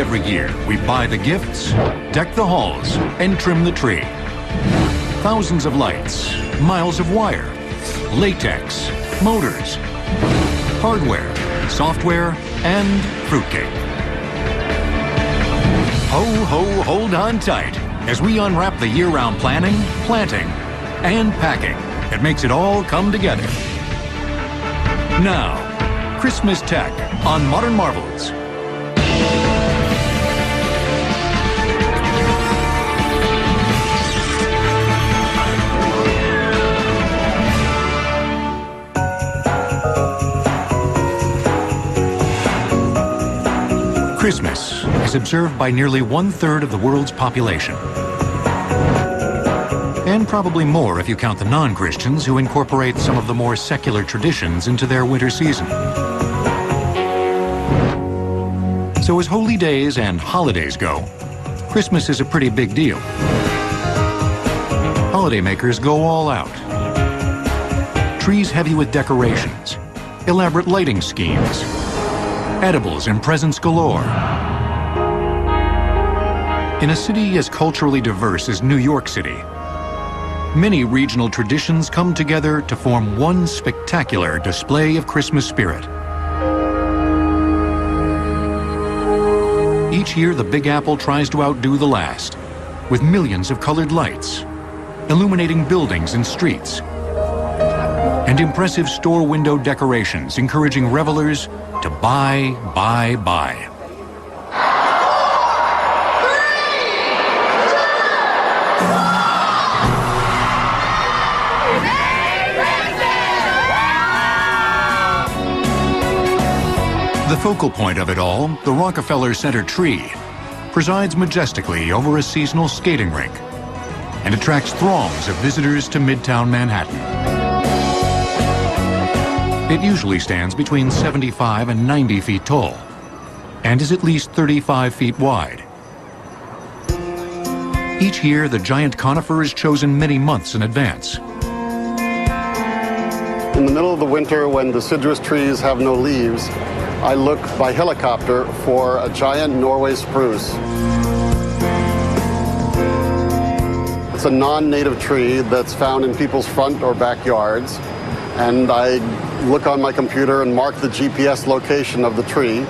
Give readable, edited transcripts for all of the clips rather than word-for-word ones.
every year, we buy the gifts, deck the halls, and trim the tree. Thousands of lights, miles of wire, latex, motors, hardware, software, and fruitcake. Ho, ho, hold on tight as we unwrap the year-round planning, planting, and packing that makes it all come together. Now, Christmas Tech on Modern Marvels. Christmas is observed by nearly 1/3 of the world's population. And probably more if you count the non-Christians who incorporate some of the more secular traditions into their winter season. So as holy days and holidays go, Christmas is a pretty big deal. Holidaymakers go all out. Trees heavy with decorations, elaborate lighting schemes, edibles and presents galore. In a city as culturally diverse as New York City, many regional traditions come together to form one spectacular display of Christmas spirit. Each year, the Big Apple tries to outdo the last, with millions of colored lights, illuminating buildings and streets, and impressive store window decorations encouraging revelers to buy, buy, buy. The focal point of it all, the Rockefeller Center tree, presides majestically over a seasonal skating rink and attracts throngs of visitors to Midtown Manhattan. It usually stands between 75 and 90 feet tall and is at least 35 feet wide. Each year, the giant conifer is chosen many months in advance. In the middle of the winter, when deciduous trees have no leaves, I look by helicopter for a giant Norway spruce. It's a non-native tree that's found in people's front or backyards, and I look on my computer and mark the GPS location of the tree,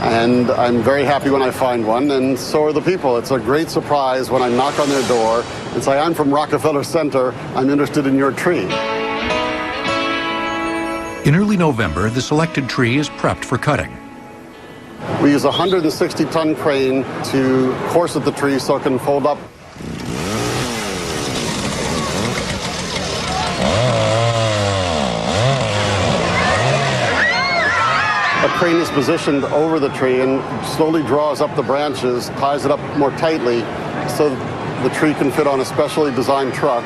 and I'm very happy when I find one, and so are the people. It's a great surprise when I knock on their door and say, "I'm from Rockefeller Center, I'm interested in your tree." In early November, the selected tree is prepped for cutting. We use a 160-ton crane to corset the tree so it can fold up. A crane is positioned over the tree and slowly draws up the branches, ties it up more tightly so the tree can fit on a specially designed truck.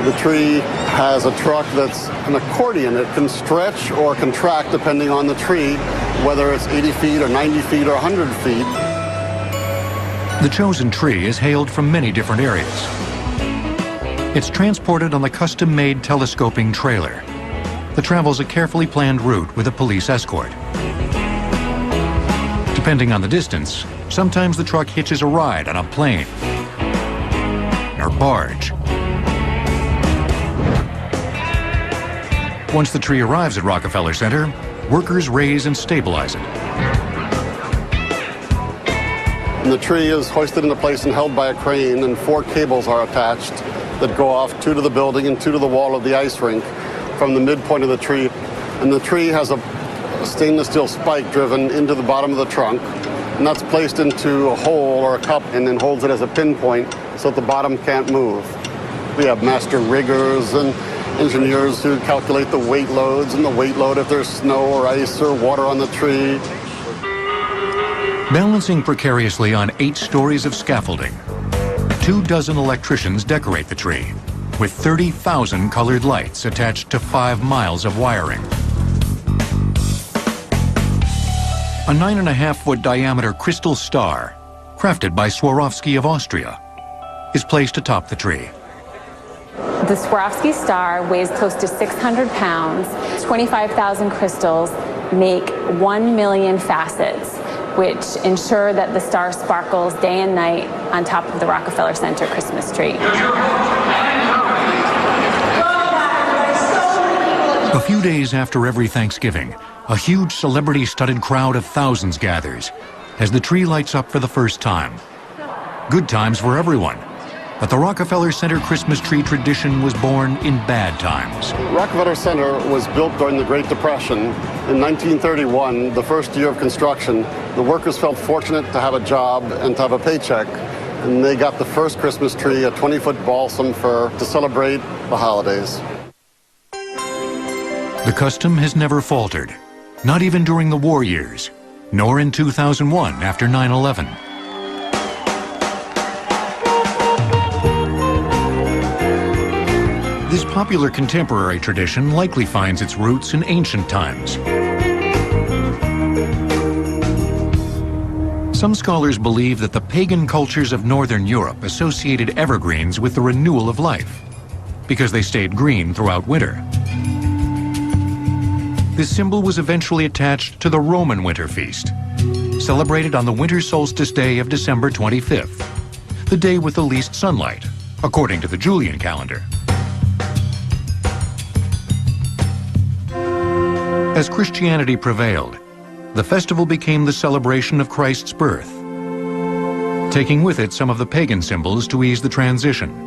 The tree has a truck that's an accordion. It can stretch or contract depending on the tree, whether it's 80 feet or 90 feet or 100 feet. The chosen tree is hailed from many different areas. It's transported on the custom-made telescoping trailer that travels a carefully planned route with a police escort. Depending on the distance, sometimes the truck hitches a ride on a plane or barge. Once the tree arrives at Rockefeller Center, workers raise and stabilize it. And the tree is hoisted into place and held by a crane, and 4 cables are attached that go off, 2 to the building and 2 to the wall of the ice rink from the midpoint of the tree. And the tree has a stainless steel spike driven into the bottom of the trunk, and that's placed into a hole or a cup and then holds it as a pinpoint so that the bottom can't move. We have master riggers and engineers who calculate the weight loads and the weight load if there's snow or ice or water on the tree. Balancing precariously on 8 stories of scaffolding, 24 electricians decorate the tree with 30,000 colored lights attached to 5 miles of wiring. A 9.5-foot diameter crystal star, crafted by Swarovski of Austria, is placed atop the tree. The Swarovski star weighs close to 600 pounds. 25,000 crystals make 1 million facets. which ensure that the star sparkles day and night on top of the Rockefeller Center Christmas tree. A few days after every Thanksgiving, a huge celebrity-studded crowd of thousands gathers as the tree lights up for the first time. Good times for everyone, but the Rockefeller Center Christmas tree tradition was born in bad times. Rockefeller Center was built during the Great Depression. In 1931, the first year of construction, the workers felt fortunate to have a job and to have a paycheck, and they got the first Christmas tree, a 20-foot balsam fir, to celebrate the holidays. The custom has never faltered, not even during the war years, nor in 2001 after 9/11. This popular contemporary tradition likely finds its roots in ancient times. Some scholars believe that the pagan cultures of Northern Europe associated evergreens with the renewal of life, because they stayed green throughout winter. This symbol was eventually attached to the Roman winter feast, celebrated on the winter solstice day of December 25th, the day with the least sunlight, according to the Julian calendar. As Christianity prevailed, the festival became the celebration of Christ's birth, taking with it some of the pagan symbols to ease the transition.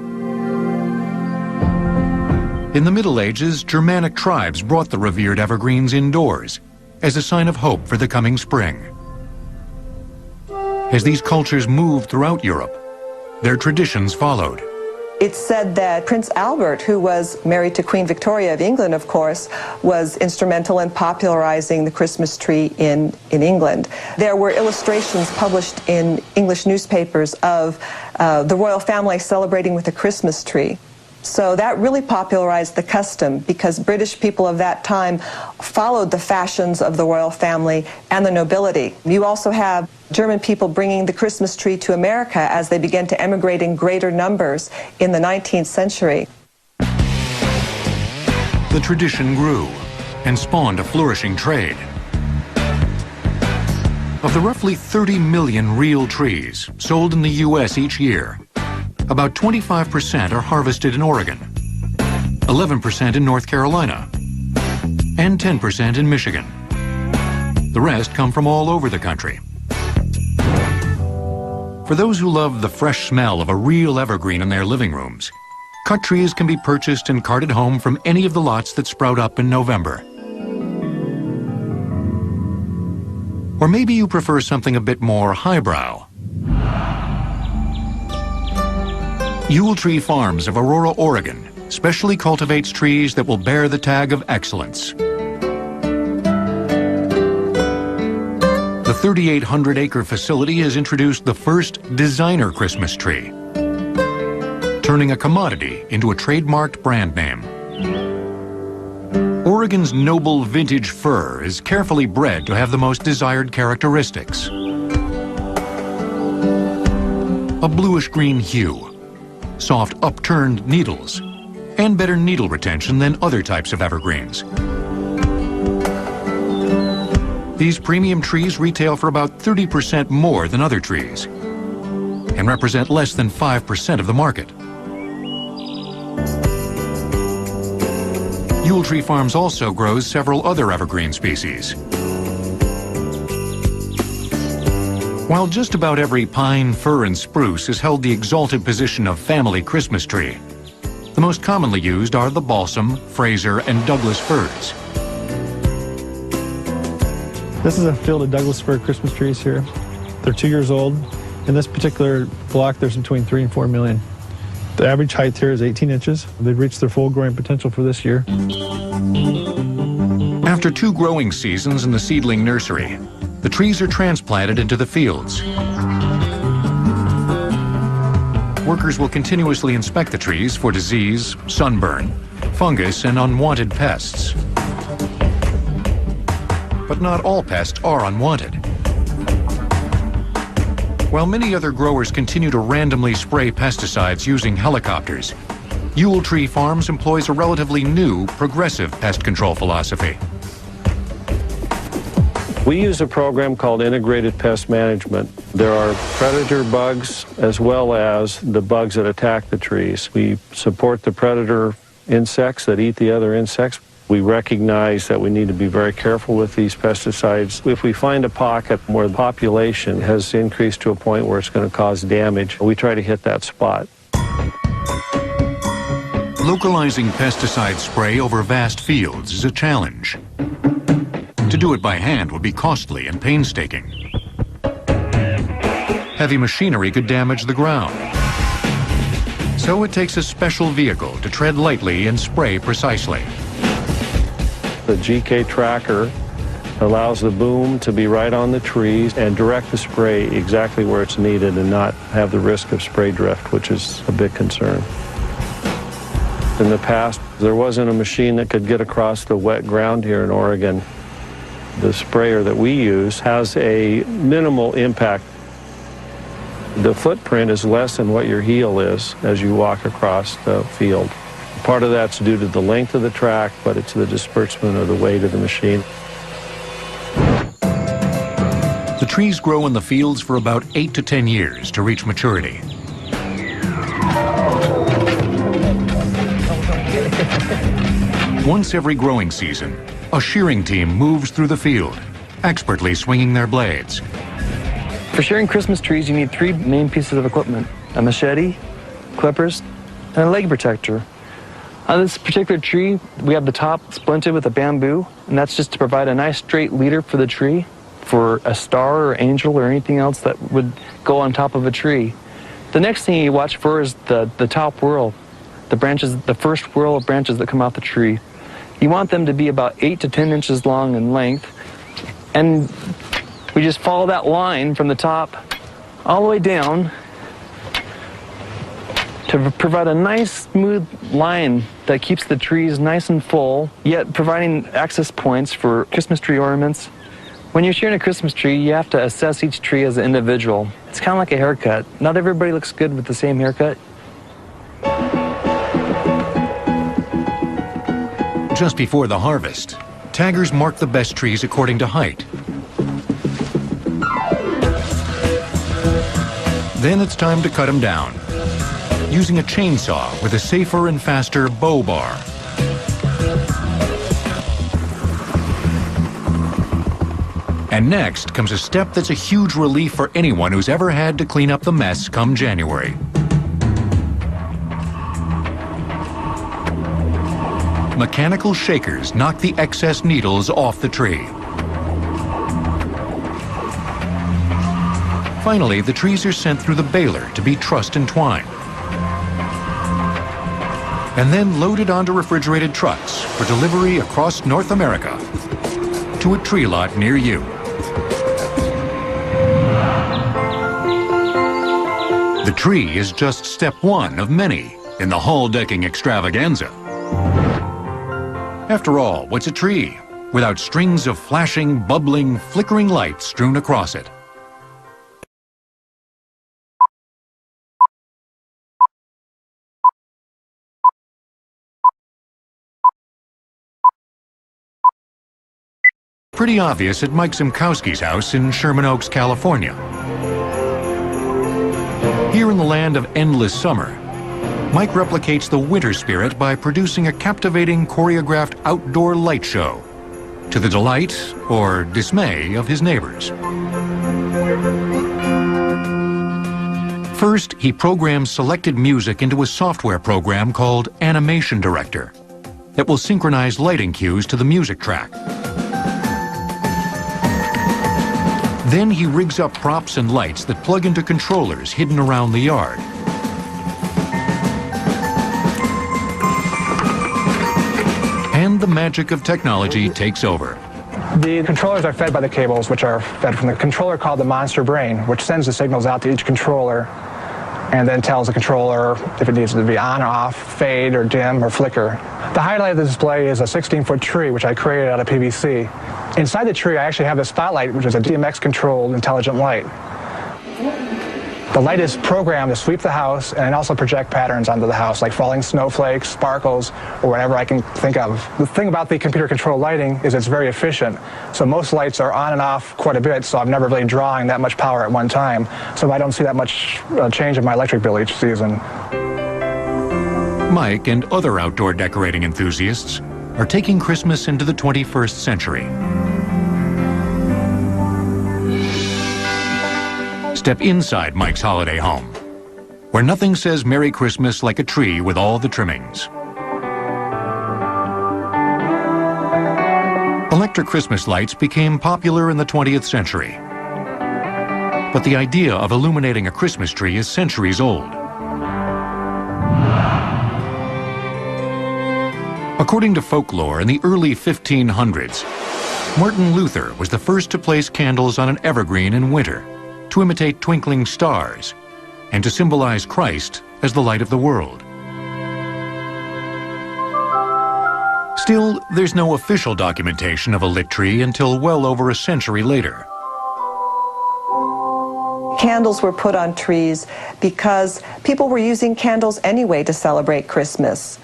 In the Middle Ages, Germanic tribes brought the revered evergreens indoors as a sign of hope for the coming spring. As these cultures moved throughout Europe, their traditions followed. It's said that Prince Albert, who was married to Queen Victoria of England, of course, was instrumental in popularizing the Christmas tree in England. There were illustrations published in English newspapers of the royal family celebrating with a Christmas tree. So that really popularized the custom because British people of that time followed the fashions of the royal family and the nobility. You also have German people bringing the Christmas tree to America as they began to emigrate in greater numbers in the 19th century. The tradition grew and spawned a flourishing trade. Of the roughly 30 million real trees sold in the U.S. each year, about 25% are harvested in Oregon, 11% in North Carolina, and 10% in Michigan. The rest come from all over the country. For those who love the fresh smell of a real evergreen in their living rooms, cut trees can be purchased and carted home from any of the lots that sprout up in November. Or maybe you prefer something a bit more highbrow. Yule Tree Farms of Aurora, Oregon, specially cultivates trees that will bear the tag of excellence. The 3,800-acre facility has introduced the first designer Christmas tree, turning a commodity into a trademarked brand name. Oregon's noble vintage fir is carefully bred to have the most desired characteristics. A bluish-green hue, soft upturned needles, and better needle retention than other types of evergreens. These premium trees retail for about 30% more than other trees and represent less than 5% of the market. Yule Tree Farms also grows several other evergreen species. While just about every pine, fir, and spruce has held the exalted position of family Christmas tree, the most commonly used are the balsam, Fraser, and Douglas firs. This is a field of Douglas fir Christmas trees here. They're 2 years old. In this particular block, there's between 3 and 4 million. The average height here is 18 inches. They've reached their full growing potential for this year. After 2 growing seasons in the seedling nursery, the trees are transplanted into the fields. Workers will continuously inspect the trees for disease, sunburn, fungus, and unwanted pests. But not all pests are unwanted. While many other growers continue to randomly spray pesticides using helicopters, Yule Tree Farms employs a relatively new, progressive pest control philosophy. We use a program called Integrated Pest Management. There are predator bugs as well as the bugs that attack the trees. We support the predator insects that eat the other insects. We recognize that we need to be very careful with these pesticides. If we find a pocket where the population has increased to a point where it's going to cause damage, we try to hit that spot. Localizing pesticide spray over vast fields is a challenge. To do it by hand would be costly and painstaking. Heavy machinery could damage the ground. So it takes a special vehicle to tread lightly and spray precisely. The GK tracker allows the boom to be right on the trees and direct the spray exactly where it's needed and not have the risk of spray drift, which is a big concern. In the past, there wasn't a machine that could get across the wet ground here in Oregon. The sprayer that we use has a minimal impact. The footprint is less than what your heel is as you walk across the field. Part of that's due to the length of the track, but it's the disbursement of the weight of the machine. The trees grow in the fields for about 8 to 10 years to reach maturity. Once every growing season, a shearing team moves through the field, expertly swinging their blades. For shearing Christmas trees, you need 3 main pieces of equipment: a machete, clippers, and a leg protector. On this particular tree, we have the top splinted with a bamboo, and that's just to provide a nice straight leader for the tree, for a star or angel or anything else that would go on top of a tree. The next thing you watch for is the top whorl, the branches, the first whorl of branches that come off the tree. You want them to be about 8 to 10 inches long in length, and we just follow that line from the top all the way down to provide a nice smooth line that keeps the trees nice and full, yet providing access points for Christmas tree ornaments. When you're shearing a Christmas tree, you have to assess each tree as an individual. It's kind of like a haircut. Not everybody looks good with the same haircut. Just before the harvest, taggers mark the best trees according to height. Then it's time to cut them down, using a chainsaw with a safer and faster bow bar. And next comes a step that's a huge relief for anyone who's ever had to clean up the mess come January. Mechanical shakers knock the excess needles off the tree. Finally, the trees are sent through the baler to be trussed and twined, and then loaded onto refrigerated trucks for delivery across North America to a tree lot near you. The tree is just step one of many in the hall decking extravaganza. After all, what's a tree without strings of flashing, bubbling, flickering lights strewn across it? Pretty obvious at Mike Zimkowski's house in Sherman Oaks, California. Here in the land of endless summer, Mike replicates the winter spirit by producing a captivating choreographed outdoor light show, to the delight or dismay of his neighbors. First, he programs selected music into a software program called Animation Director that will synchronize lighting cues to the music track. Then he rigs up props and lights that plug into controllers hidden around the yard. And the magic of technology takes over. The controllers are fed by the cables, which are fed from the controller called the Monster Brain, which sends the signals out to each controller and then tells the controller if it needs to be on or off, fade or dim or flicker. The highlight of the display is a 16-foot tree, which I created out of PVC. Inside the tree, I actually have a spotlight, which is a DMX-controlled intelligent light. The The light is programmed to sweep the house and also project patterns onto the house, like falling snowflakes, sparkles, or whatever I can think of. The thing about the computer-controlled lighting is it's very efficient. So most lights are on and off quite a bit, so I'm never really drawing that much power at one time. So I don't see that much change in my electric bill each season. Mike and other outdoor decorating enthusiasts are taking Christmas into the 21st century. Step inside Mike's holiday home, where nothing says Merry Christmas like a tree with all the trimmings. Electric Christmas lights became popular in the 20th century. But the idea of illuminating a Christmas tree is centuries old. According to folklore, in the early 1500s, Martin Luther was the first to place candles on an evergreen in winter to imitate twinkling stars and to symbolize Christ as the light of the world. Still, there's no official documentation of a lit tree until well over a century later. Candles were put on trees because people were using candles anyway to celebrate Christmas.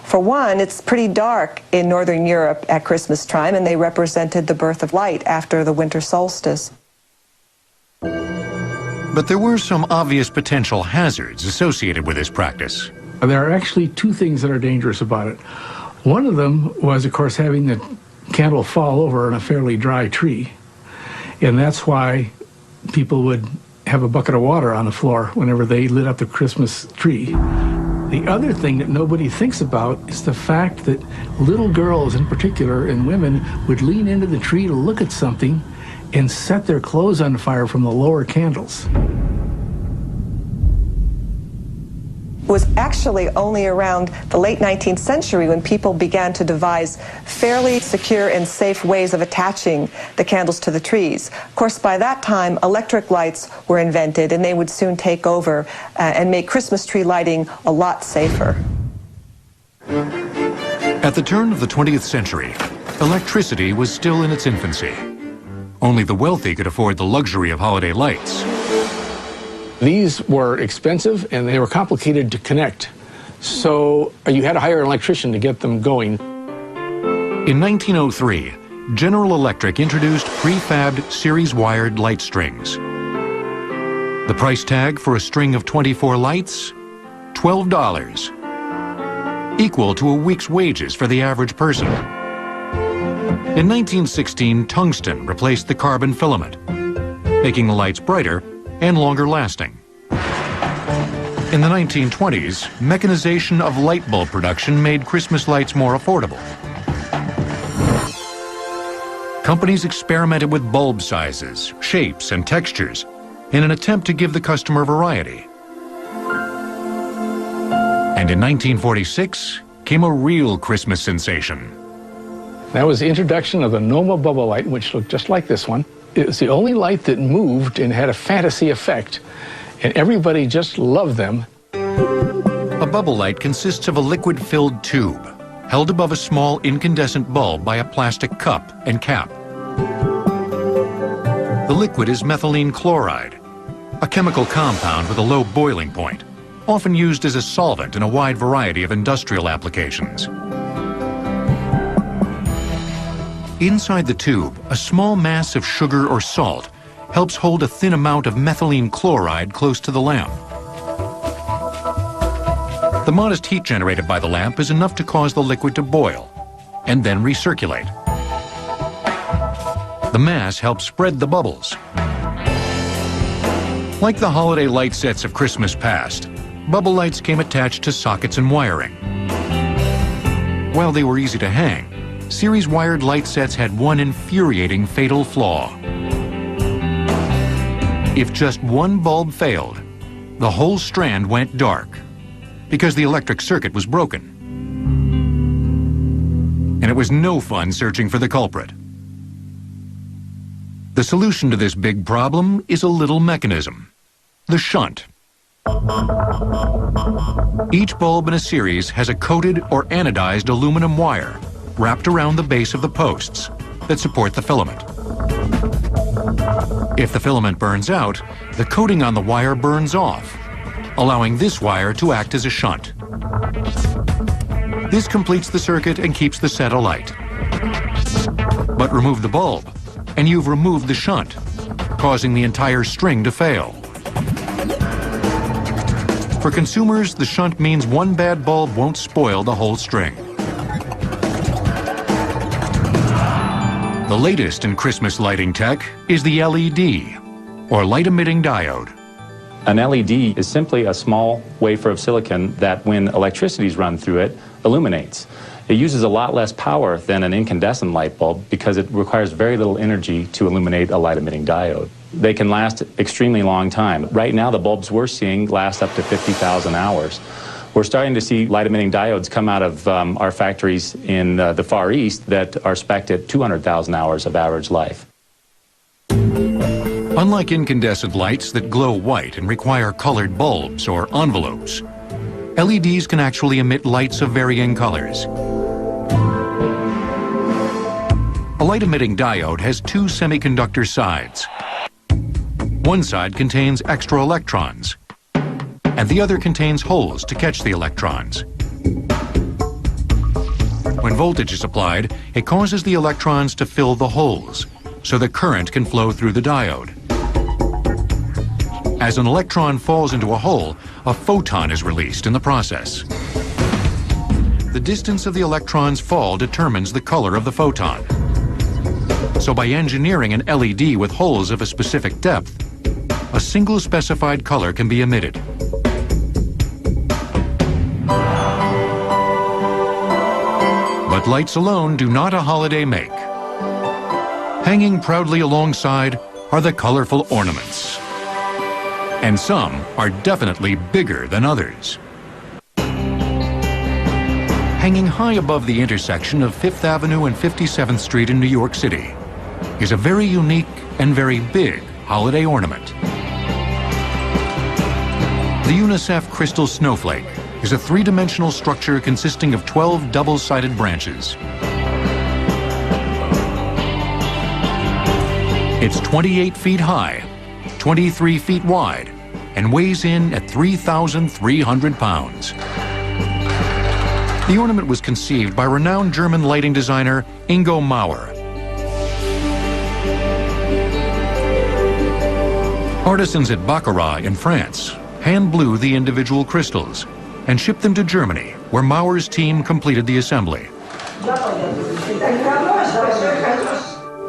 For one, it's pretty dark in Northern Europe at Christmas time, and they represented the birth of light after the winter solstice. But there were some obvious potential hazards associated with this practice. There are actually two things that are dangerous about it. One of them was, of course, having the candle fall over on a fairly dry tree. And that's why people would have a bucket of water on the floor whenever they lit up the Christmas tree. The other thing that nobody thinks about is the fact that little girls in particular and women would lean into the tree to look at something and set their clothes on fire from the lower candles. It was actually only around the late 19th century when people began to devise fairly secure and safe ways of attaching the candles to the trees. Of course, by that time, electric lights were invented, and they would soon take over and make Christmas tree lighting a lot safer. At the turn of the 20th century, electricity was still in its infancy. Only the wealthy could afford the luxury of holiday lights. These were expensive and they were complicated to connect. So you had to hire an electrician to get them going. In 1903, General Electric introduced prefabbed series-wired light strings. The price tag for a string of 24 lights? $12, equal to a week's wages for the average person. In 1916, tungsten replaced the carbon filament, making the lights brighter and longer lasting. In the 1920s, mechanization of light bulb production made Christmas lights more affordable. Companies experimented with bulb sizes, shapes, and textures in an attempt to give the customer variety. And in 1946 came a real Christmas sensation. That was the introduction of the Noma bubble light, which looked just like this one. It was the only light that moved and had a fantasy effect, and everybody just loved them. A bubble light consists of a liquid-filled tube held above a small incandescent bulb by a plastic cup and cap. The liquid is methylene chloride, a chemical compound with a low boiling point, often used as a solvent in a wide variety of industrial applications. Inside the tube, a small mass of sugar or salt helps hold a thin amount of methylene chloride close to the lamp. The modest heat generated by the lamp is enough to cause the liquid to boil and then recirculate. The mass helps spread the bubbles. Like the holiday light sets of Christmas past, bubble lights came attached to sockets and wiring. While they were easy to hang, series-wired light sets had one infuriating fatal flaw. If just one bulb failed, the whole strand went dark because the electric circuit was broken. And it was no fun searching for the culprit. The solution to this big problem is a little mechanism, the shunt. Each bulb in a series has a coated or anodized aluminum wire wrapped around the base of the posts that support the filament. If the filament burns out, the coating on the wire burns off, allowing this wire to act as a shunt. This completes the circuit and keeps the set alight. But remove the bulb, and you've removed the shunt, causing the entire string to fail. For consumers, the shunt means one bad bulb won't spoil the whole string. The latest in Christmas lighting tech is the LED, or light-emitting diode. An LED is simply a small wafer of silicon that, when electricity is run through it, illuminates. It uses a lot less power than an incandescent light bulb because it requires very little energy to illuminate a light-emitting diode. They can last extremely long time. Right now, the bulbs we're seeing last up to 50,000 hours. We're starting to see light-emitting diodes come out of our factories in the Far East that are spec'd at 200,000 hours of average life. Unlike incandescent lights that glow white and require colored bulbs or envelopes, LEDs can actually emit lights of varying colors. A light-emitting diode has two semiconductor sides. One side contains extra electrons, and the other contains holes to catch the electrons. When voltage is applied, it causes the electrons to fill the holes, so the current can flow through the diode. As an electron falls into a hole, a photon is released in the process. The distance of the electron's fall determines the color of the photon. So by engineering an LED with holes of a specific depth, a single specified color can be emitted. But lights alone do not a holiday make. Hanging proudly alongside are the colorful ornaments. And some are definitely bigger than others. Hanging high above the intersection of 5th Avenue and 57th Street in New York City is a very unique and very big holiday ornament. The UNICEF Crystal Snowflake is a three-dimensional structure consisting of 12 double-sided branches. It's 28 feet high, 23 feet wide, and weighs in at 3,300 pounds. The ornament was conceived by renowned German lighting designer Ingo Mauer. Artisans at Baccarat in France hand-blew the individual crystals and shipped them to Germany, where Mauer's team completed the assembly.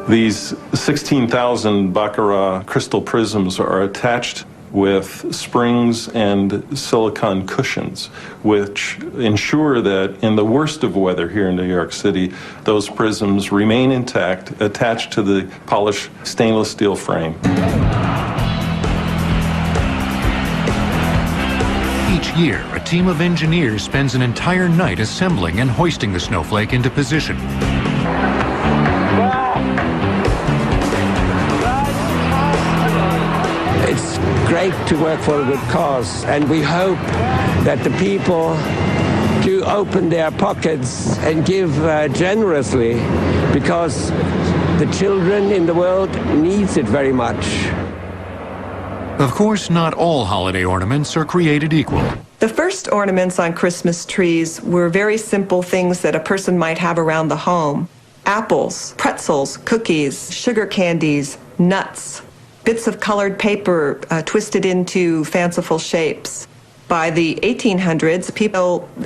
These 16,000 Baccarat crystal prisms are attached with springs and silicone cushions, which ensure that in the worst of weather here in New York City, those prisms remain intact, attached to the polished stainless steel frame. Each year, a team of engineers spends an entire night assembling and hoisting the snowflake into position. It's great to work for a good cause, and we hope that the people do open their pockets and give generously, because the children in the world needs it very much. Of course, not all holiday ornaments are created equal. The first ornaments on Christmas trees were very simple things that a person might have around the home. Apples, pretzels, cookies, sugar candies, nuts, bits of colored paper twisted into fanciful shapes. By the 1800s,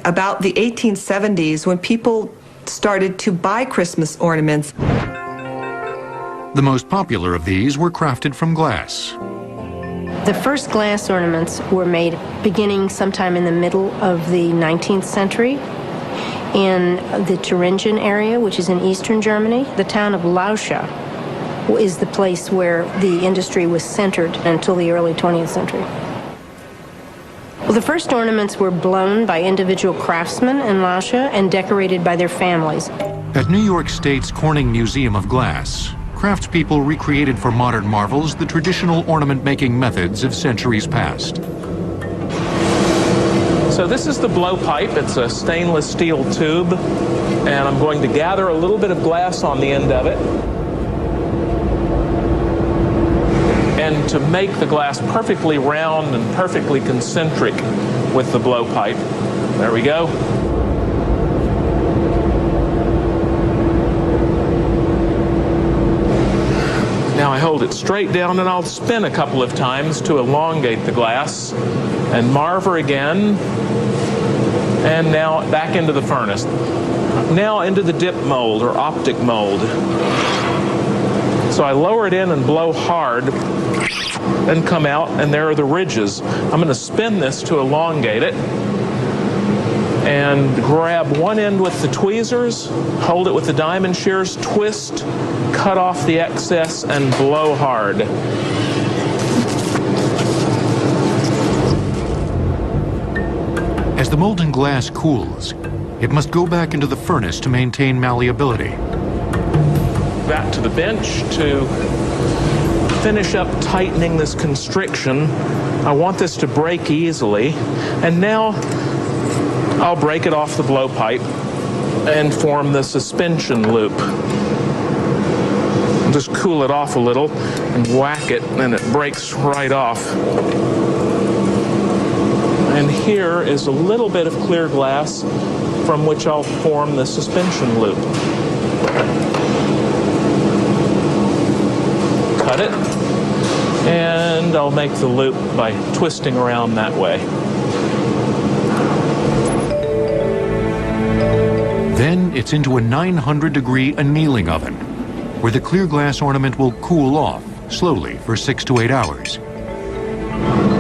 about the 1870s, when people started to buy Christmas ornaments. The most popular of these were crafted from glass. The first glass ornaments were made beginning sometime in the middle of the 19th century in the Thuringen area, which is in eastern Germany. The town of Lauscha is the place where the industry was centered until the early 20th century. Well, the first ornaments were blown by individual craftsmen in Lauscha and decorated by their families. At New York State's Corning Museum of Glass, craftspeople recreated for modern marvels the traditional ornament-making methods of centuries past. So this is the blowpipe. It's a stainless steel tube, and I'm going to gather a little bit of glass on the end of it. and to make the glass perfectly round and perfectly concentric with the blowpipe. There we go. Now I hold it straight down and I'll spin a couple of times to elongate the glass, and marver again, and now back into the furnace. Now into the dip mold or optic mold. So I lower it in and blow hard, then come out, and there are the ridges. I'm going to spin this to elongate it, and grab one end with the tweezers, hold it with the diamond shears, twist, cut off the excess, and blow hard. As the molten glass cools, it must go back into the furnace to maintain malleability. Back to the bench to finish up tightening this constriction. I want this to break easily, and now I'll break it off the blowpipe and form the suspension loop. Just cool it off a little and whack it, and it breaks right off. And here is a little bit of clear glass from which I'll form the suspension loop. Cut it, and I'll make the loop by twisting around that way. Then it's into a 900-degree annealing oven, where the clear glass ornament will cool off slowly for 6 to 8 hours.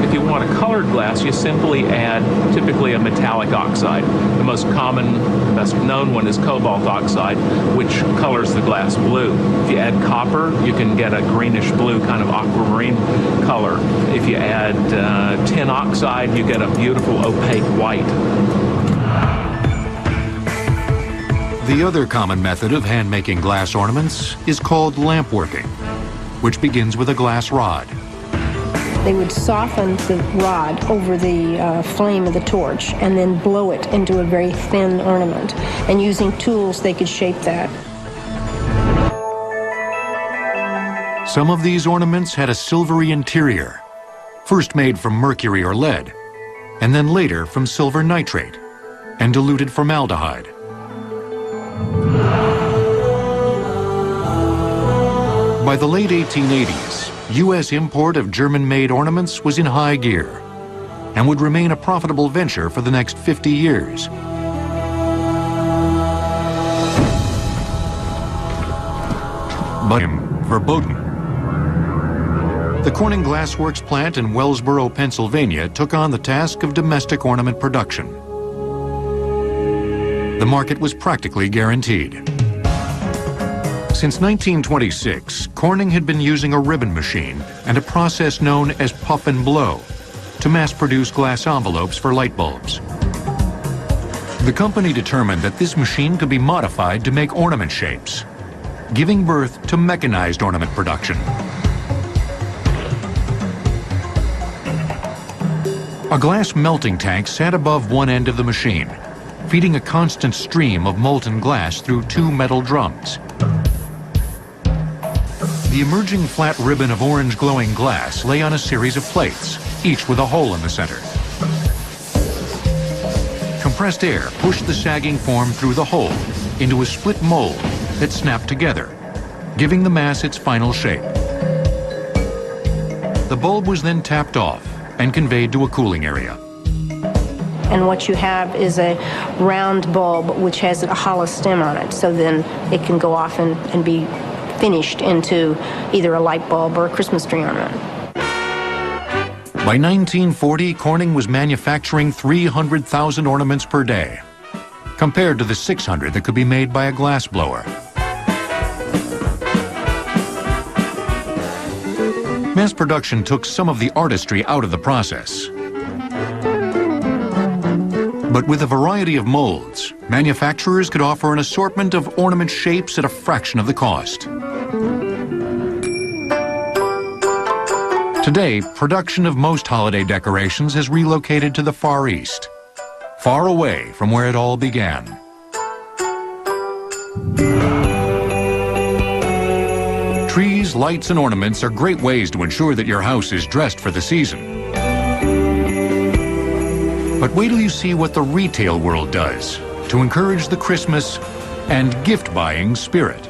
If you want a colored glass, you simply add typically a metallic oxide. The most common, best known one is cobalt oxide, which colors the glass blue. If you add copper, you can get a greenish blue kind of aquamarine color. If you add tin oxide, you get a beautiful opaque white. The other common method of hand-making glass ornaments is called lamp working, which begins with a glass rod. They would soften the rod over the flame of the torch and then blow it into a very thin ornament. And using tools, they could shape that. Some of these ornaments had a silvery interior, first made from mercury or lead, and then later from silver nitrate and diluted formaldehyde. By the late 1880s, U.S. import of German-made ornaments was in high gear and would remain a profitable venture for the next 50 years. But verboten. The Corning Glass Works plant in Wellsboro, Pennsylvania took on the task of domestic ornament production. The market was practically guaranteed. Since 1926, Corning had been using a ribbon machine and a process known as puff and blow to mass-produce glass envelopes for light bulbs. The company determined that this machine could be modified to make ornament shapes, giving birth to mechanized ornament production. A glass melting tank sat above one end of the machine, feeding a constant stream of molten glass through 2 metal drums. The emerging flat ribbon of orange glowing glass lay on a series of plates, each with a hole in the center. Compressed air pushed the sagging form through the hole into a split mold that snapped together, giving the mass its final shape. The bulb was then tapped off and conveyed to a cooling area. And what you have is a round bulb which has a hollow stem on it, so then it can go off and be finished into either a light bulb or a Christmas tree ornament. By 1940, Corning was manufacturing 300,000 ornaments per day, compared to the 600 that could be made by a glass blower. Mass production took some of the artistry out of the process. But with a variety of molds, manufacturers could offer an assortment of ornament shapes at a fraction of the cost. Today, production of most holiday decorations has relocated to the Far East, far away from where it all began. Trees, lights, and ornaments are great ways to ensure that your house is dressed for the season. But wait till you see what the retail world does to encourage the Christmas and gift-buying spirit.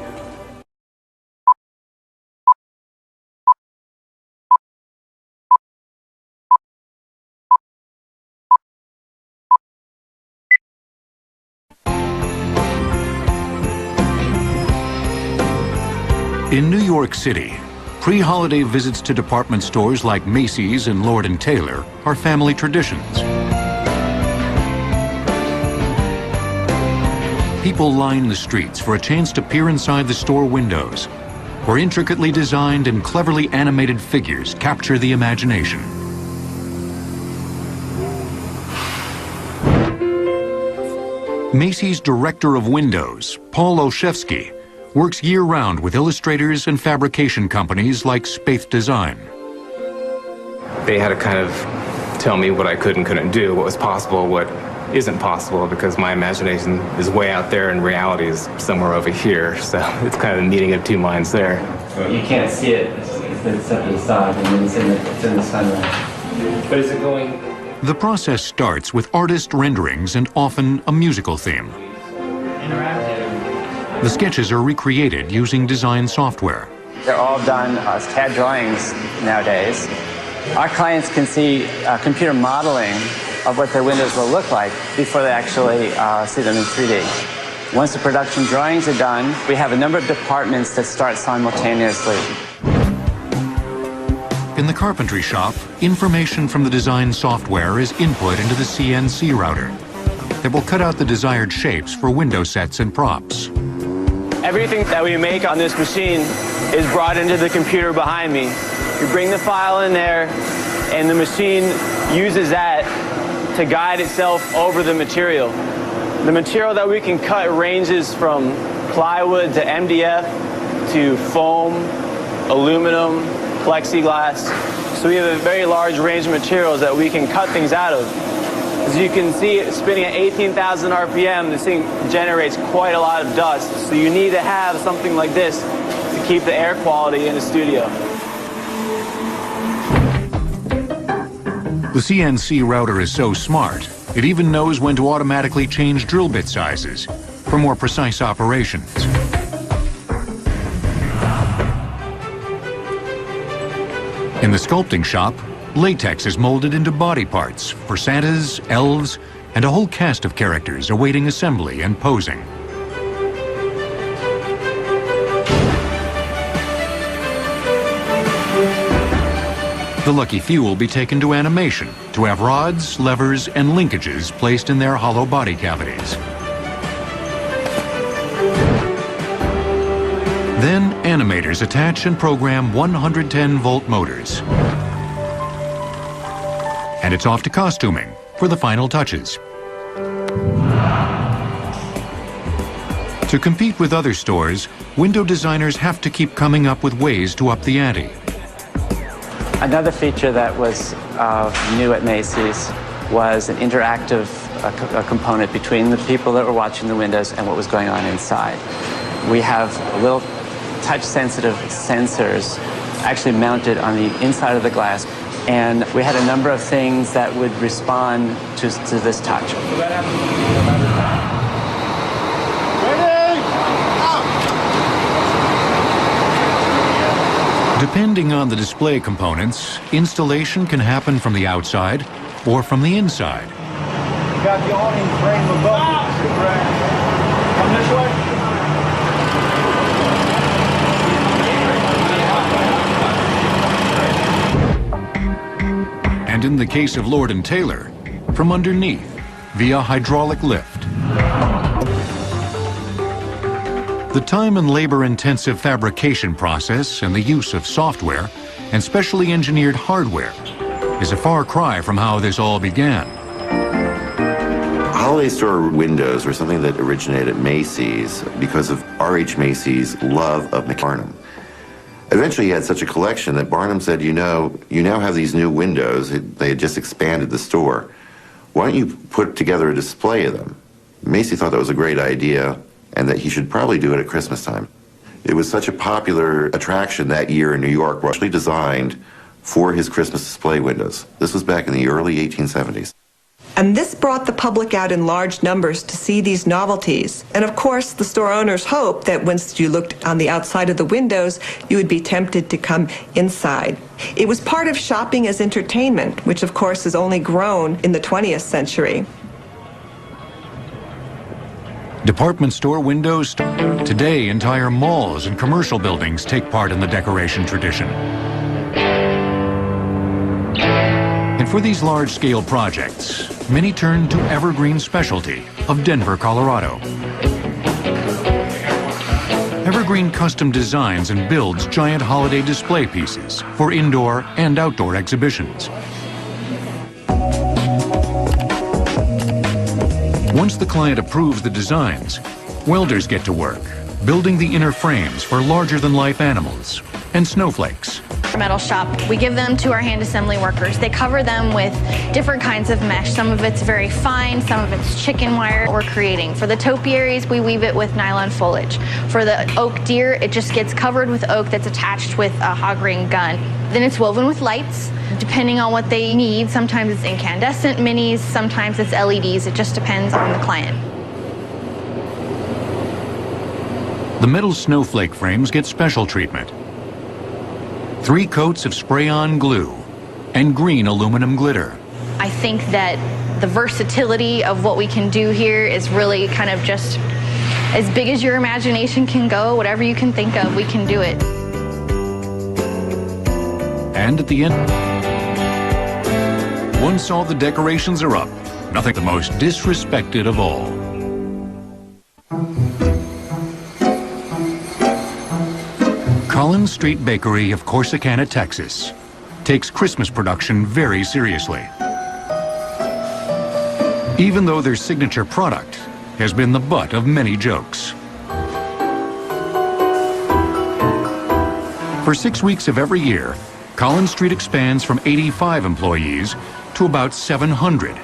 In New York City, pre-holiday visits to department stores like Macy's and Lord & Taylor are family traditions. People line the streets for a chance to peer inside the store windows, where intricately designed and cleverly animated figures capture the imagination. Macy's Director of Windows, Paul Olszewski, works year-round with illustrators and fabrication companies like Spaeth Design. They had to kind of tell me what I could and couldn't do, what was possible, what isn't possible, because my imagination is way out there and reality is somewhere over here. So it's kind of a meeting of two minds there. You can't see it. It's up to the side, and then it's in the sunlight. But is it going? The process starts with artist renderings and often a musical theme. The sketches are recreated using design software. They're all done as CAD drawings nowadays. Our clients can see computer modeling of what their windows will look like before they actually see them in 3D. Once the production drawings are done, we have a number of departments that start simultaneously. In the carpentry shop, information from the design software is input into the CNC router that will cut out the desired shapes for window sets and props. Everything that we make on this machine is brought into the computer behind me. We bring the file in there, and the machine uses that to guide itself over the material. The material that we can cut ranges from plywood to MDF to foam, aluminum, plexiglass. So we have a very large range of materials that we can cut things out of. As you can see, it's spinning at 18,000 RPM. This thing generates quite a lot of dust. So you need to have something like this to keep the air quality in the studio. The CNC router is so smart, it even knows when to automatically change drill bit sizes for more precise operations. In the sculpting shop, latex is molded into body parts for Santas, elves, and a whole cast of characters awaiting assembly and posing. The lucky few will be taken to animation to have rods, levers, and linkages placed in their hollow body cavities. Then animators attach and program 110-volt motors. And it's off to costuming for the final touches. To compete with other stores, window designers have to keep coming up with ways to up the ante. Another feature that was new at Macy's was an interactive component between the people that were watching the windows and what was going on inside. We have little touch-sensitive sensors actually mounted on the inside of the glass, and we had a number of things that would respond to this touch. Depending on the display components, installation can happen from the outside or from the inside. You got the awning frame above you. Come this way. And in the case of Lord & Taylor, from underneath via hydraulic lift. The time and labor-intensive fabrication process and the use of software and specially engineered hardware is a far cry from how this all began. Holiday store windows were something that originated at Macy's because of R.H. Macy's love of Barnum. Eventually he had such a collection that Barnum said, you know, you now have these new windows. They had just expanded the store. Why don't you put together a display of them? Macy thought that was a great idea and that he should probably do it at Christmas time. It was such a popular attraction that year in New York, actually designed for his Christmas display windows. This was back in the early 1870s. And this brought the public out in large numbers to see these novelties. And of course, the store owners hoped that once you looked on the outside of the windows, you would be tempted to come inside. It was part of shopping as entertainment, which of course has only grown in the 20th century. Department store windows. Today, entire malls and commercial buildings take part in the decoration tradition. And for these large-scale projects, many turn to Evergreen Specialty of Denver, Colorado. Evergreen custom designs and builds giant holiday display pieces for indoor and outdoor exhibitions. Once the client approves the designs, welders get to work, building the inner frames for larger-than-life animals and snowflakes. Metal shop. We give them to our hand assembly workers. They cover them with different kinds of mesh. Some of it's very fine, some of it's chicken wire we're creating. For the topiaries, we weave it with nylon foliage. For the oak deer, it just gets covered with oak that's attached with a hog ring gun. Then it's woven with lights, depending on what they need. Sometimes it's incandescent minis, sometimes it's LEDs. It just depends on the client. The metal snowflake frames get special treatment. 3 coats of spray-on glue and green aluminum glitter. I think that the versatility of what we can do here is really kind of just as big as your imagination can go. Whatever you can think of, we can do it. And at the end, once all the decorations are up, nothing the most disrespected of all. Collins Street Bakery of Corsicana, Texas, takes Christmas production very seriously. Even though their signature product has been the butt of many jokes. For 6 weeks of every year, Collins Street expands from 85 employees to about 700.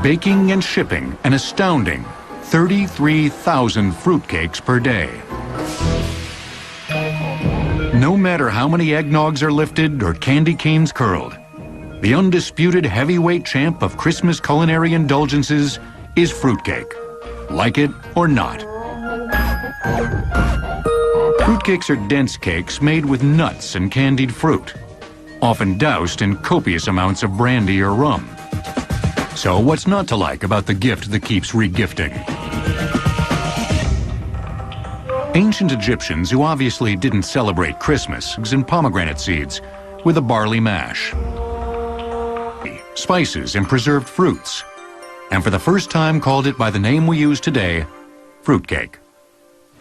Baking and shipping an astounding 33,000 fruitcakes per day. No matter how many eggnogs are lifted or candy canes curled, the undisputed heavyweight champ of Christmas culinary indulgences is fruitcake, like it or not. Fruitcakes are dense cakes made with nuts and candied fruit, often doused in copious amounts of brandy or rum. So what's not to like about the gift that keeps re-gifting? Ancient Egyptians who obviously didn't celebrate Christmas and pomegranate seeds with a barley mash, spices and preserved fruits, and for the first time called it by the name we use today, fruitcake.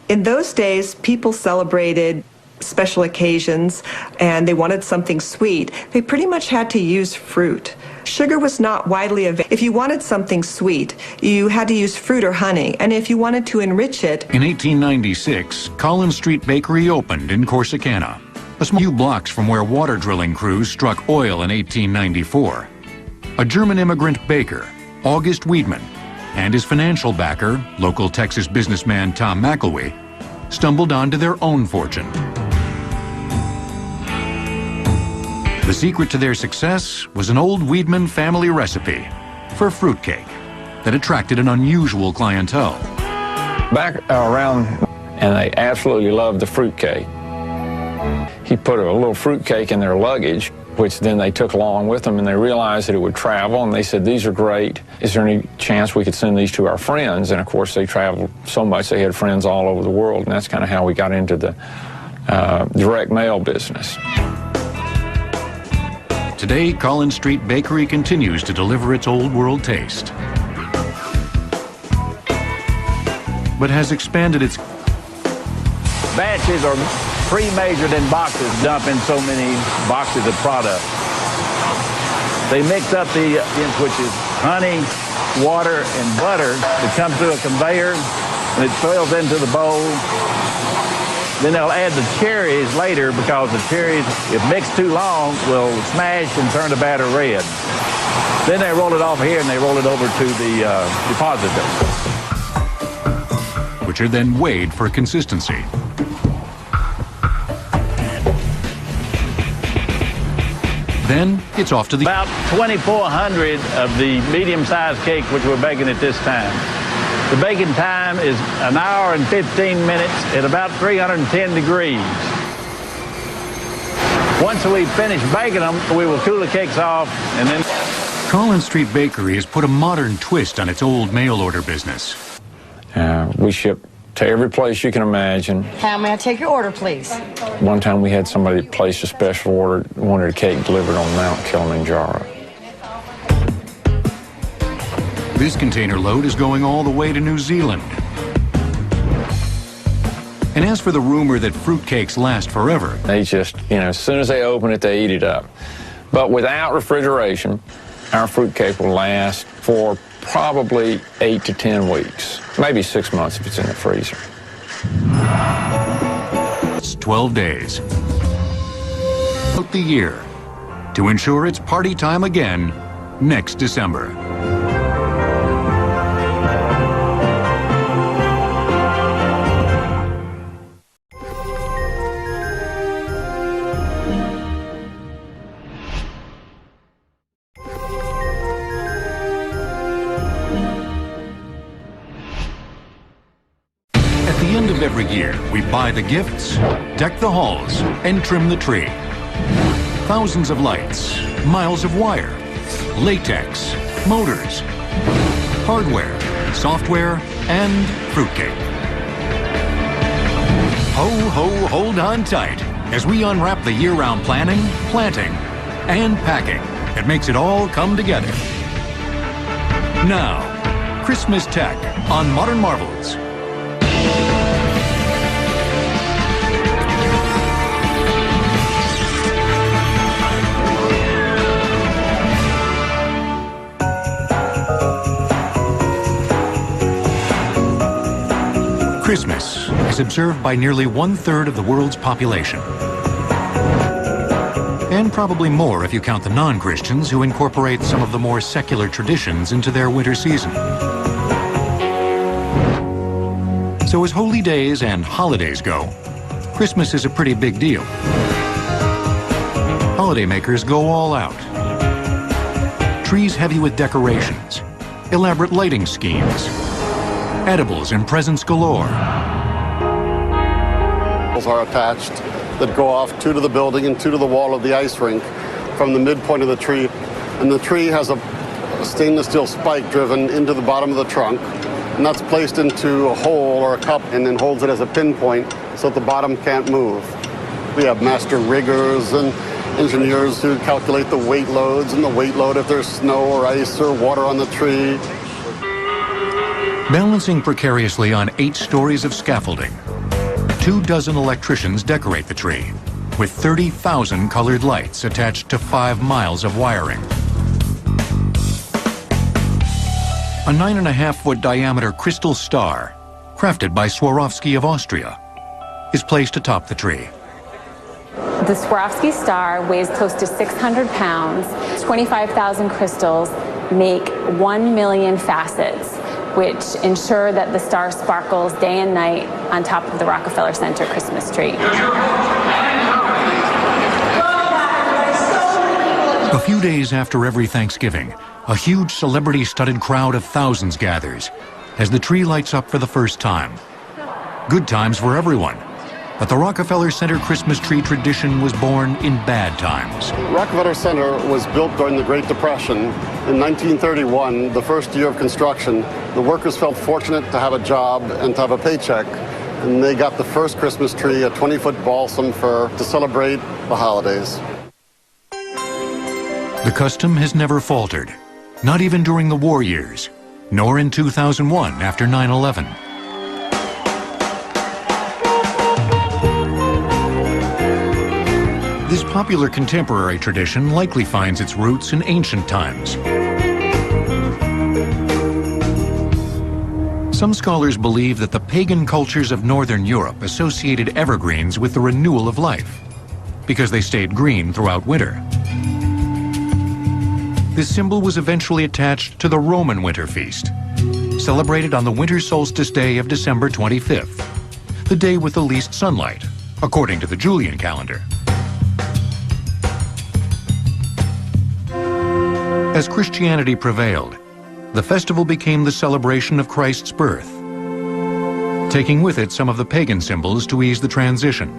In those days, people celebrated special occasions and they wanted something sweet. They pretty much had to use fruit. Sugar was not widely available. If you wanted something sweet, you had to use fruit or honey, and if you wanted to enrich it... In 1896, Collins Street Bakery opened in Corsicana, a few blocks from where water drilling crews struck oil in 1894. A German immigrant baker, August Wiedemann, and his financial backer, local Texas businessman Tom McElwee, stumbled onto their own fortune. The secret to their success was an old Wiedemann family recipe for fruitcake that attracted an unusual clientele. Back around, and they absolutely loved the fruitcake. He put a little fruitcake in their luggage, which then they took along with them, and they realized that it would travel, and they said, these are great. Is there any chance we could send these to our friends? And of course, they traveled so much, they had friends all over the world, and that's kind of how we got into the direct mail business. Today, Collins Street Bakery continues to deliver its old world taste, but has expanded its... Batches are pre-measured in boxes, dumping so many boxes of product. They mix up the, which is honey, water, and butter. It comes through a conveyor, and it fills into the bowl. Then they'll add the cherries later because the cherries, if mixed too long, will smash and turn the batter red. Then they roll it off here and they roll it over to the depositor. which are then weighed for consistency. Then it's off to the... About 2,400 of the medium-sized cake which we're baking at this time. The baking time is 1 hour and 15 minutes at about 310 degrees. Once we finish baking them, we will cool the cakes off and then... Collins Street Bakery has put a modern twist on its old mail order business. We ship to every place you can imagine. How may I take your order, please? One time we had somebody place a special order, wanted a cake delivered on Mount Kilimanjaro. This container load is going all the way to New Zealand. And as for the rumor that fruitcakes last forever... They just, as soon as they open it, they eat it up. But without refrigeration, our fruitcake will last for probably 8 to 10 weeks, maybe 6 months if it's in the freezer. It's 12 days. Out the year to ensure it's party time again next December. At the end of every year, we buy the gifts, deck the halls, and trim the tree. Thousands of lights, miles of wire, latex, motors, hardware, software, and fruitcake. Ho, ho, hold on tight as we unwrap the year-round planning, planting, and packing that makes it all come together. Now, Christmas Tech on Modern Marvels. Christmas is observed by nearly 1/3 of the world's population. And probably more if you count the non-Christians who incorporate some of the more secular traditions into their winter season. So as holy days and holidays go, Christmas is a pretty big deal. Holidaymakers go all out. Trees heavy with decorations, elaborate lighting schemes, edibles and presents galore. Are attached that go off 2 to the building and 2 to the wall of the ice rink from the midpoint of the tree. And the tree has a stainless steel spike driven into the bottom of the trunk, and that's placed into a hole or a cup and then holds it as a pinpoint so that the bottom can't move. We have master riggers and engineers who calculate the weight loads and the weight load if there's snow or ice or water on the tree. Balancing precariously on 8 stories of scaffolding, 24 electricians decorate the tree with 30,000 colored lights attached to 5 miles of wiring. A 9.5-foot diameter crystal star, crafted by Swarovski of Austria, is placed atop the tree. The Swarovski star weighs close to 600 pounds. 25,000 crystals make 1 million facets, which ensure that the star sparkles day and night on top of the Rockefeller Center Christmas tree. A few days after every Thanksgiving, a huge celebrity-studded crowd of thousands gathers as the tree lights up for the first time. Good times for everyone, but the Rockefeller Center Christmas tree tradition was born in bad times. Rockefeller Center was built during the Great Depression. In 1931, the first year of construction, the workers felt fortunate to have a job and to have a paycheck, and they got the first Christmas tree, a 20-foot balsam fir, to celebrate the holidays. The custom has never faltered, not even during the war years, nor in 2001 after 9/11. This popular contemporary tradition likely finds its roots in ancient times. Some scholars believe that the pagan cultures of Northern Europe associated evergreens with the renewal of life, because they stayed green throughout winter. This symbol was eventually attached to the Roman winter feast, celebrated on the winter solstice day of December 25th, the day with the least sunlight, according to the Julian calendar. As Christianity prevailed, the festival became the celebration of Christ's birth, taking with it some of the pagan symbols to ease the transition.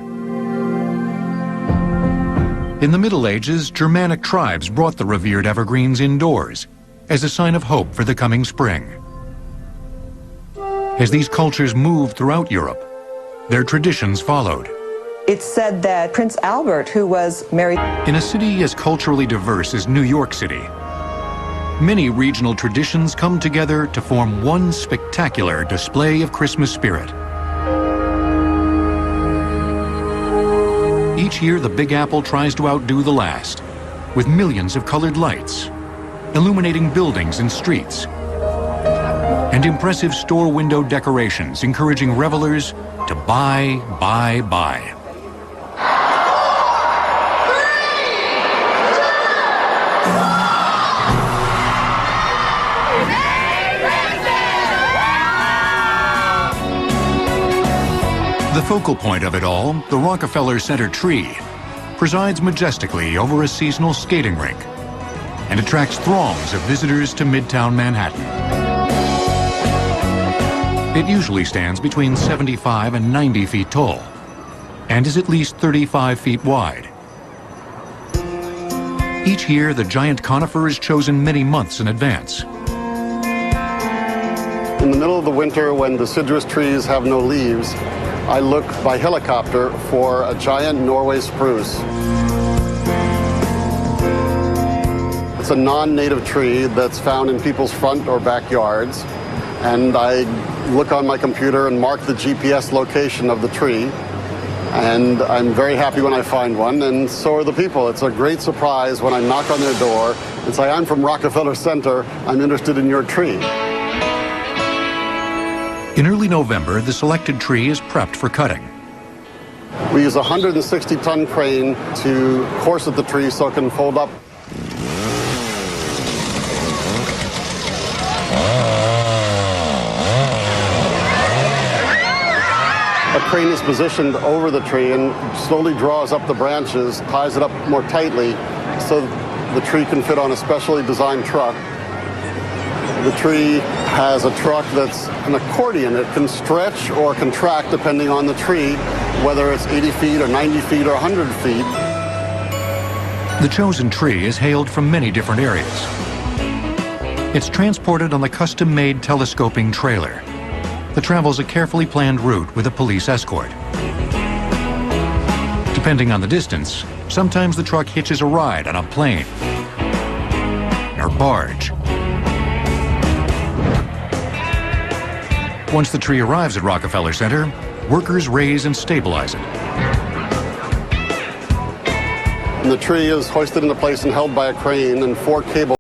In the Middle Ages, Germanic tribes brought the revered evergreens indoors as a sign of hope for the coming spring. As these cultures moved throughout Europe, their traditions followed. It's said that Prince Albert, who was married... In a city as culturally diverse as New York City, many regional traditions come together to form one spectacular display of Christmas spirit. Each year, the Big Apple tries to outdo the last, with millions of colored lights, illuminating buildings and streets, and impressive store window decorations encouraging revelers to buy, buy, buy. The focal point of it all, the Rockefeller Center tree, presides majestically over a seasonal skating rink and attracts throngs of visitors to Midtown Manhattan. It usually stands between 75 and 90 feet tall and is at least 35 feet wide. Each year, the giant conifer is chosen many months in advance. In the middle of the winter, when deciduous trees have no leaves, I look by helicopter for a giant Norway spruce. It's a non-native tree that's found in people's front or backyards, and I look on my computer and mark the GPS location of the tree, and I'm very happy when I find one, and so are the people. It's a great surprise when I knock on their door and say, "I'm from Rockefeller Center, I'm interested in your tree." In early November, the selected tree is prepped for cutting. We use a 160-ton crane to corset the tree so it can fold up. A crane is positioned over the tree and slowly draws up the branches, ties it up more tightly so the tree can fit on a specially designed truck. The tree has a truck that's an accordion. It can stretch or contract depending on the tree, whether it's 80 feet or 90 feet or 100 feet. The chosen tree is hailed from many different areas. It's transported on the custom-made telescoping trailer that travels a carefully planned route with a police escort. Depending on the distance, sometimes the truck hitches a ride on a plane or barge. Once the tree arrives at Rockefeller Center, workers raise and stabilize it. And the tree is hoisted into place and held by a crane, and 4 cables